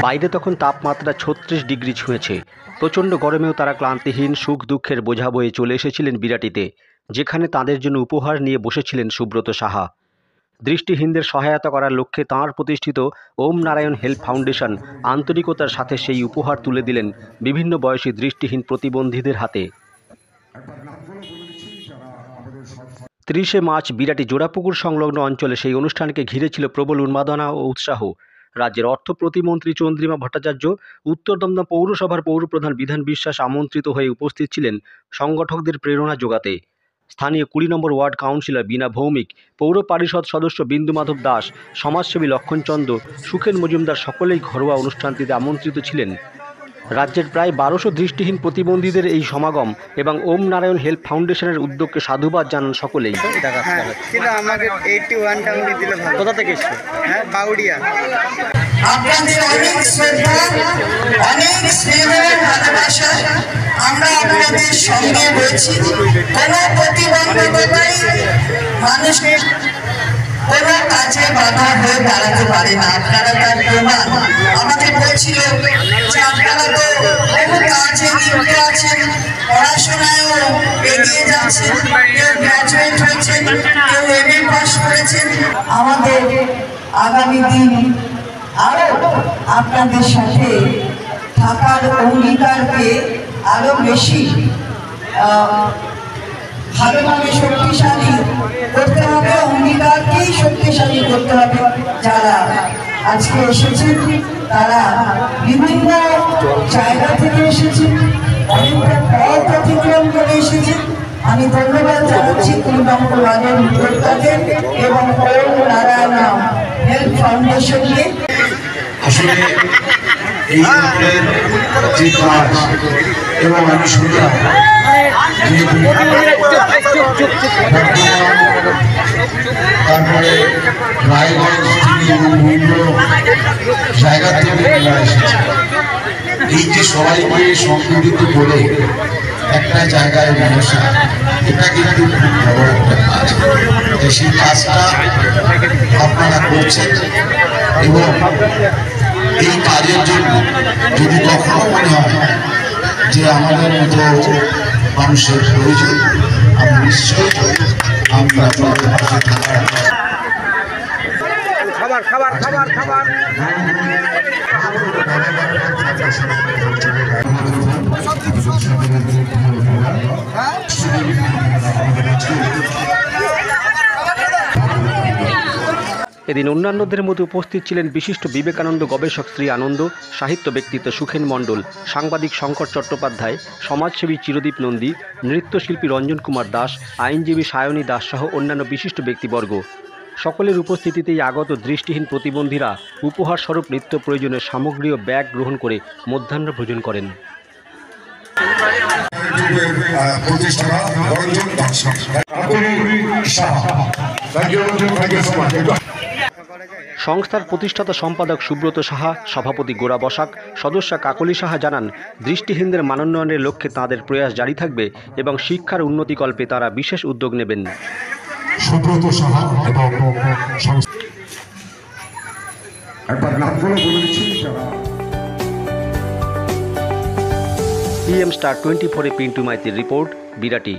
বাইরে তখন তাপমাত্রা ৩৬ ডিগ্রি ছুঁয়েছে। প্রচণ্ড গরমেও তারা ক্লান্তিহীন, সুখ দুঃখের বোঝা বয়ে চলে এসেছিলেন বিরাটিতে, যেখানে তাঁদের জন্য উপহার নিয়ে বসেছিলেন সুব্রত সাহা। দৃষ্টিহীনদের সহায়তা করার লক্ষ্যে তাঁর প্রতিষ্ঠিত ওম নারায়ণ হেল্প ফাউন্ডেশন আন্তরিকতার সাথে সেই উপহার তুলে দিলেন বিভিন্ন বয়সী দৃষ্টিহীন প্রতিবন্ধীদের হাতে। ৩০শে মার্চ বিরাটি জোড়াপুকুর সংলগ্ন অঞ্চলে সেই অনুষ্ঠানকে ঘিরে ছিল প্রবল উন্মাদনা ও উৎসাহ। রাজ্যের অর্থ প্রতিমন্ত্রী চন্দ্রিমা ভট্টাচার্য, উত্তর দমদম পৌরসভার পৌরপ্রধান বিধান বিশ্বাস আমন্ত্রিত হয়ে উপস্থিত ছিলেন সংগঠকদের প্রেরণা যোগাতে। স্থানীয় ২০ নম্বর ওয়ার্ড কাউন্সিলর বীণা ভৌমিক, পৌর পরিষদ সদস্য বিন্দুমাধব দাস, সমাজসেবী লক্ষণচন্দ্র, সুখেন মজুমদার সকলেই ঘরোয়া অনুষ্ঠানটিতে আমন্ত্রিত ছিলেন। রাজ্যের প্রায় ১২০০ দৃষ্টিহীন প্রতিবন্ধীদের এই সমাগম এবং ওম নারায়ণ হেল্প ফাউন্ডেশনের উদ্যোগকে সাধুবাদ জানান সকলেই। আমাকে 81টা উনি দিলে ভালো। কোথা থেকে এসেছে? হ্যাঁ, বাউড়িয়া। আপনাদের অনেক শ্রদ্ধা, অনেক স্নেহ, ভালোবাসা। আমরা আপনাদের সঙ্গে রয়েছি। কোনো প্রতিবন্ধকতাই মানুষের কোনো কাজে বাধা হয়ে দাঁড়াতে পারে না। আপনারা তার প্রমাণ। আমাকে বলছিল যে আপনারা তো বহু কাজে লিপ্ত আছেন, পড়াশোনায়ও এগিয়ে যাচ্ছেন, কেউ গ্র্যাজুয়েট হয়েছেন, কেউ MA পাস করেছেন। আমাদের আগামী দিন আরো আপনাদের সাথে থাকার অঙ্গীকারকে আরো বেশি ভালোভাবে শক্তিশালী করতে হবে, অঙ্গীকারকেই শক্তিশালী করতে হবে। যারা আজকে এসেছেন তারা বিভিন্ন জায়গা থেকে এসেছেন, অনেকটা পথ অতিক্রম করে এসেছেন। আমি ধন্যবাদ জানাচ্ছি ৩ নম্বর ওয়ার্ডের উদ্যোক্তাদের এবং ওম নারায়ণ হেল্প ফাউন্ডেশনকে। আসলে এই ধরনের যে কাজ এবং আমি শুনলাম তারপরে রায়গঞ্জ থেকে এবং বিভিন্ন জায়গা থেকে এসেছে, এই যে সবাইকে সংগঠিত করে একটা জায়গায় বসা, এটা কিন্তু খুব বড় একটা কাজ। সেই কাজটা আপনারা করছেন এবং এই কাজের জন্য যদি কখনো মনে হয় যে আমাদের মতো মানুষের প্রয়োজন, আমি নিশ্চয়ই আমরা আপনাদের পাশে থাকার এদিন অন্যান্যদের মধ্যে উপস্থিত ছিলেন বিশিষ্ট বিবেকানন্দ গবেষক শ্রী আনন্দ, সাহিত্য ব্যক্তিত্ব সুখেন মণ্ডল, সাংবাদিক শঙ্কর চট্টোপাধ্যায়, সমাজসেবী চিরদীপ নন্দী, নৃত্যশিল্পী রঞ্জন কুমার দাস, আইনজীবী সায়নী দাস সহ অন্যান্য বিশিষ্ট ব্যক্তিবর্গ। সকলের উপস্থিতিতেই আগত দৃষ্টিহীন প্রতিবন্ধীরা উপহার স্বরূপ নিত্য প্রয়োজনীয় সামগ্রী ও ব্যাগ গ্রহণ করে মধ্যাহ্ন ভোজন করেন। সংস্থার প্রতিষ্ঠাতা সম্পাদক সুব্রত সাহা, সভাপতি গোরা বসাক, সদস্যা কাকলি সাহা জানান, দৃষ্টিহীনদের মানোন্নয়নের লক্ষ্যে তাঁদের প্রয়াস জারি থাকবে এবং শিক্ষার উন্নতিকল্পে তারা বিশেষ উদ্যোগ নেবেন। সুব্রত সাহা এবং PM Star 24 পিন্টু মাইতির রিপোর্ট, বিরাটি।